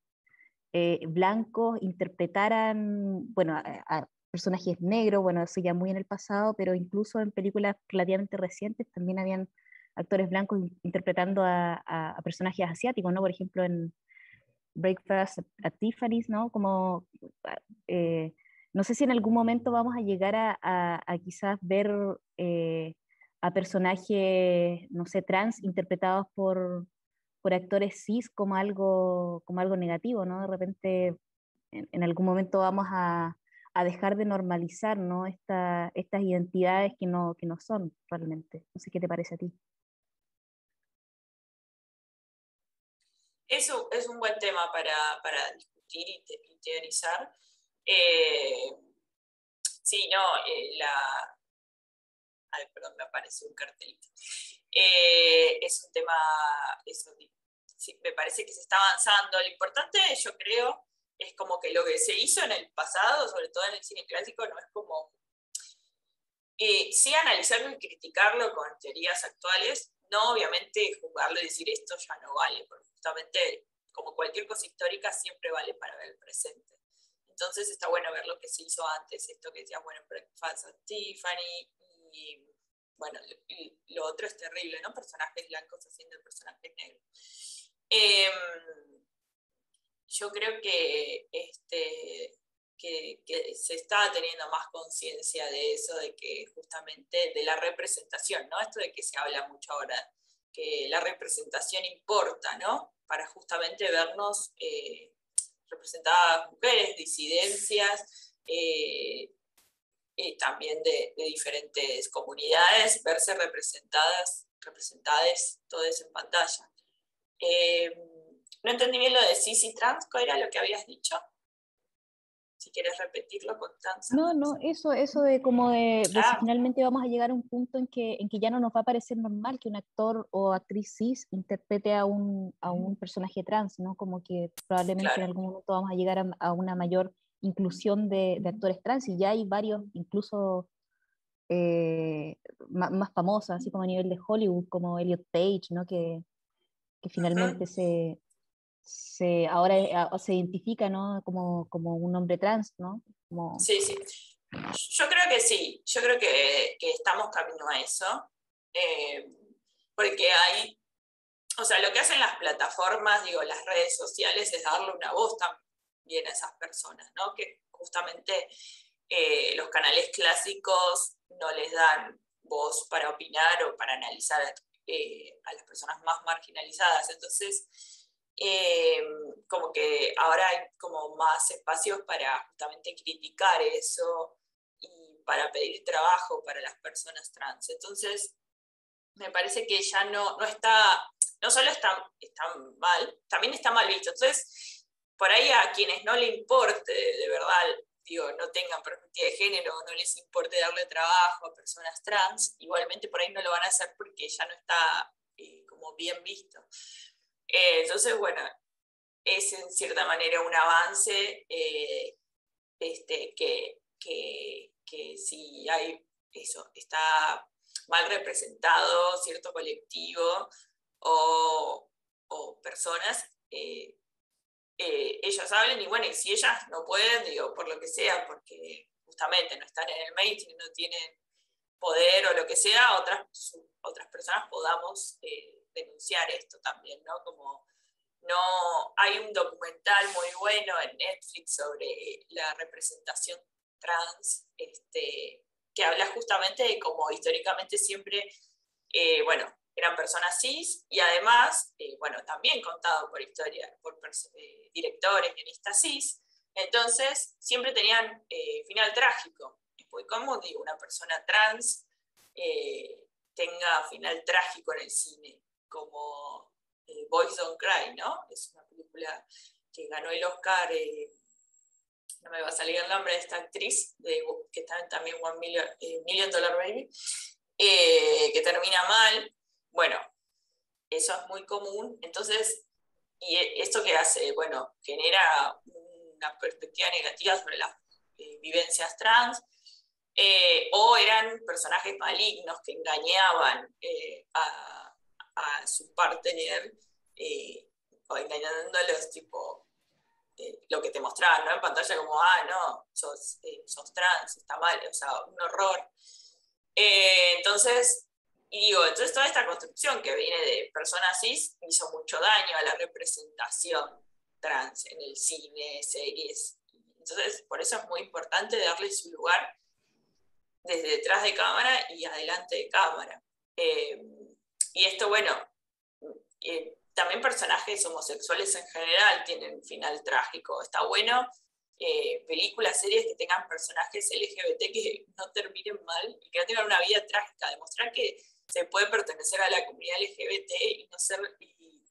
blancos interpretaran, bueno, a personajes negros, bueno, eso ya muy en el pasado, pero incluso en películas relativamente recientes también habían actores blancos interpretando a personajes asiáticos, ¿no? Por ejemplo, en Breakfast at Tiffany's, ¿no? Como, eh, no sé si en algún momento vamos a llegar a quizás ver a personajes, no sé, trans interpretados por actores cis como algo negativo, ¿no? De repente en algún momento vamos a dejar de normalizar, ¿no? Estas identidades que no son realmente. No sé qué te parece a ti. Eso es un buen tema para discutir y teorizar. Eh, sí, no, Ay, perdón, me apareció un cartelito. Es un tema, eso, sí, me parece que se está avanzando. Lo importante, yo creo, es como que lo que se hizo en el pasado, sobre todo en el cine clásico, no es como... sí analizarlo y criticarlo con teorías actuales, no obviamente juzgarlo y decir esto ya no vale, porque justamente como cualquier cosa histórica siempre vale para ver el presente. Entonces está bueno ver lo que se hizo antes, esto que decías, bueno, Breakfast at Tiffany, y bueno, lo otro es terrible, ¿no? Personajes blancos haciendo personajes negros. Yo creo que se está teniendo más conciencia de eso, de que justamente de la representación, ¿no? Esto de que se habla mucho ahora, que la representación importa, ¿no? Para justamente vernos representadas mujeres, disidencias, también de diferentes comunidades, verse representadas todas en pantalla. No entendí bien lo de cis y trans, ¿cuál era lo que habías dicho? Si quieres repetirlo, Constanza. No, eso de como de si finalmente vamos a llegar a un punto en que ya no nos va a parecer normal que un actor o actriz cis interprete a un personaje trans, ¿no? Como que probablemente Claro. en algún momento vamos a llegar a una mayor inclusión de actores trans, y ya hay varios, incluso más famosos, así como a nivel de Hollywood, como Elliot Page, ¿no? Que finalmente ahora se identifica, ¿no? como un hombre trans, ¿no? Como... Sí. Yo creo que sí, yo creo que estamos camino a eso, porque hay, o sea, lo que hacen las plataformas, digo, las redes sociales, es darle una voz también a esas personas, ¿no? Que justamente los canales clásicos no les dan voz para opinar o para analizar a las personas más marginalizadas. Entonces, como que ahora hay como más espacios para justamente criticar eso y para pedir trabajo para las personas trans. Entonces, me parece que ya no solo está mal, también está mal visto. Entonces, por ahí a quienes no le importe, de verdad, digo, no tengan perspectiva de género, no les importe darle trabajo a personas trans, igualmente por ahí no lo van a hacer porque ya no está como bien visto. Entonces, bueno, es en cierta manera un avance que si hay eso, está mal representado cierto colectivo o personas, ellas hablen y bueno, y si ellas no pueden, digo, por lo que sea, porque justamente no están en el mainstream, no tienen poder o lo que sea, otras personas podamos denunciar esto también, ¿no? Como no hay un documental muy bueno en Netflix sobre la representación trans, que habla justamente de cómo históricamente siempre, bueno, eran personas cis y además, bueno, también contado por directores, guionistas cis, entonces siempre tenían final trágico. Es muy común, digo, una persona trans tenga final trágico en el cine, como Boys Don't Cry, ¿no? Es una película que ganó el Oscar, no me va a salir el nombre de esta actriz, que está también $1 Million Baby, que termina mal. Bueno, eso es muy común. Entonces, ¿y esto qué hace? Bueno, genera una perspectiva negativa sobre las vivencias trans, o eran personajes malignos que engañaban a su partner, o engañándolos, tipo, lo que te mostraban, ¿no? En pantalla, como, no, sos trans, está mal, o sea, un horror. Entonces toda esta construcción que viene de personas cis hizo mucho daño a la representación trans en el cine, series. Entonces, por eso es muy importante darle su lugar desde detrás de cámara y adelante de cámara. Y esto, bueno, también personajes homosexuales en general tienen final trágico. Está bueno películas, series que tengan personajes LGBT que no terminen mal y que no tengan una vida trágica. Demostrar que se puede pertenecer a la comunidad LGBT y no ser, y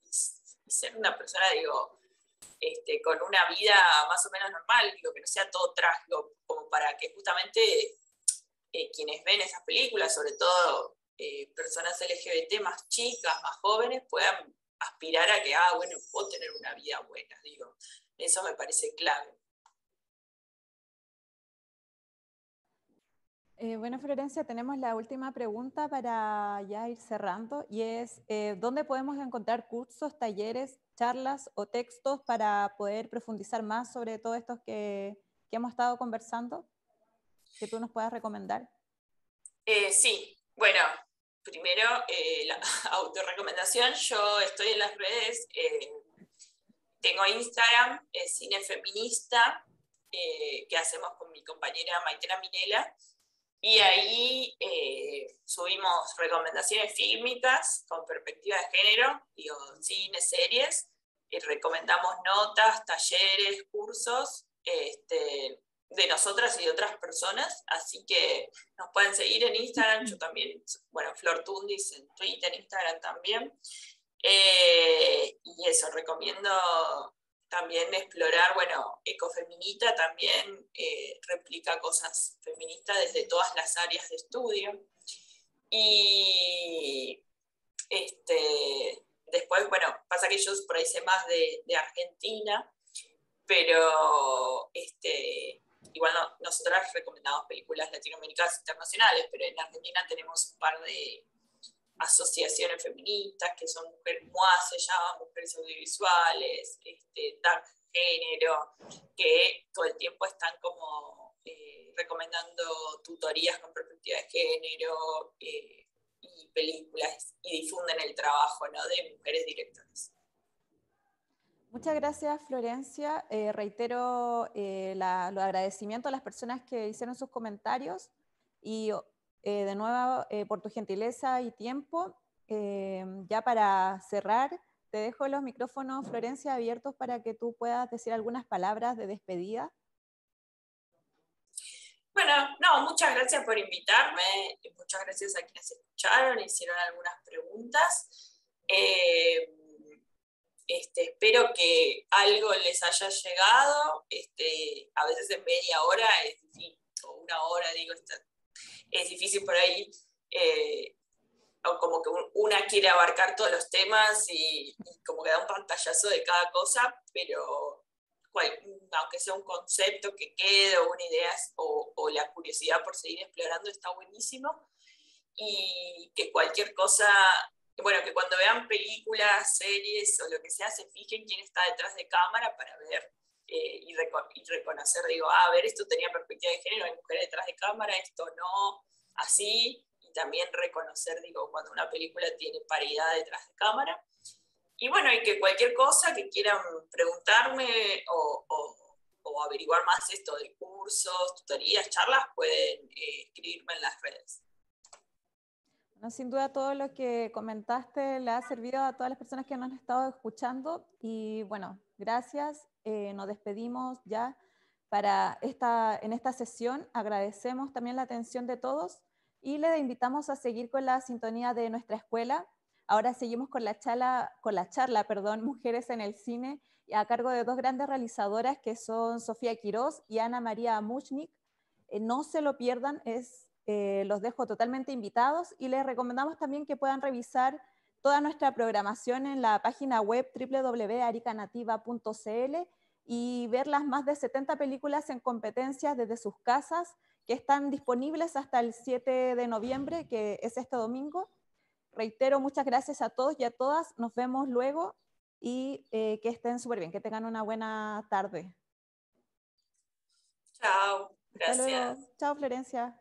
ser una persona, digo, con una vida más o menos normal, digo, que no sea todo trágico, como para que justamente quienes ven esas películas, sobre todo personas LGBT más chicas, más jóvenes, puedan aspirar a que, bueno, puedo tener una vida buena, digo. Eso me parece clave. Bueno, Florencia, tenemos la última pregunta para ya ir cerrando, y es, ¿dónde podemos encontrar cursos, talleres, charlas o textos para poder profundizar más sobre todo esto que hemos estado conversando, que tú nos puedas recomendar? Sí, bueno, primero la autorrecomendación. Yo estoy en las redes, tengo Instagram, Cine Feminista, que hacemos con mi compañera Maitena Minela, y ahí subimos recomendaciones fílmicas con perspectiva de género, digo, cine, series, y recomendamos notas, talleres, cursos, de nosotras y de otras personas, así que nos pueden seguir en Instagram, yo también, bueno, Flor Tundis en Twitter, en Instagram también, y eso, recomiendo también explorar, bueno, Ecofeminita también replica cosas feministas desde todas las áreas de estudio, y después, bueno, pasa que yo por ahí sé más de Argentina, pero igual nosotras recomendamos películas latinoamericanas internacionales, pero en Argentina tenemos un par de asociaciones feministas que son Mujeres MUA, se llaman Mujeres Audiovisuales, Dark Género, que todo el tiempo están como recomendando tutorías con perspectiva de género y películas, y difunden el trabajo, ¿no?, de mujeres directoras. Muchas gracias, Florencia. Reitero los agradecimientos a las personas que hicieron sus comentarios, y de nuevo por tu gentileza y tiempo. Ya para cerrar, te dejo los micrófonos, Florencia, abiertos para que tú puedas decir algunas palabras de despedida. Bueno, no, muchas gracias por invitarme, muchas gracias a quienes escucharon, hicieron algunas preguntas. Espero que algo les haya llegado. A veces en media hora es difícil, o una hora, digo, es difícil por ahí, o como que una quiere abarcar todos los temas y como que da un pantallazo de cada cosa, pero aunque sea un concepto que quede, o una idea, o la curiosidad por seguir explorando, está buenísimo. Y que cualquier cosa, bueno, que cuando vean películas, series o lo que sea, se fijen quién está detrás de cámara para ver y reconocer, digo, a ver, esto tenía perspectiva de género, hay mujeres detrás de cámara, esto no, así, y también reconocer, digo, cuando una película tiene paridad detrás de cámara. Y bueno, y que cualquier cosa que quieran preguntarme o averiguar más esto de cursos, tutorías, charlas, pueden escribirme en las redes. No, sin duda todo lo que comentaste le ha servido a todas las personas que nos han estado escuchando, y bueno, gracias. Nos despedimos ya en esta sesión. Agradecemos también la atención de todos y les invitamos a seguir con la sintonía de nuestra escuela. Ahora seguimos con la charla, Mujeres en el Cine, a cargo de dos grandes realizadoras que son Sofía Quirós y Ana María Muchnik. No se lo pierdan, los dejo totalmente invitados, y les recomendamos también que puedan revisar toda nuestra programación en la página web www.aricanativa.cl y ver las más de 70 películas en competencias desde sus casas, que están disponibles hasta el 7 de noviembre, que es este domingo. Reitero, muchas gracias a todos y a todas. Nos vemos luego, y que estén súper bien, que tengan una buena tarde. Chao, Hasta gracias. luego. Chao, Florencia.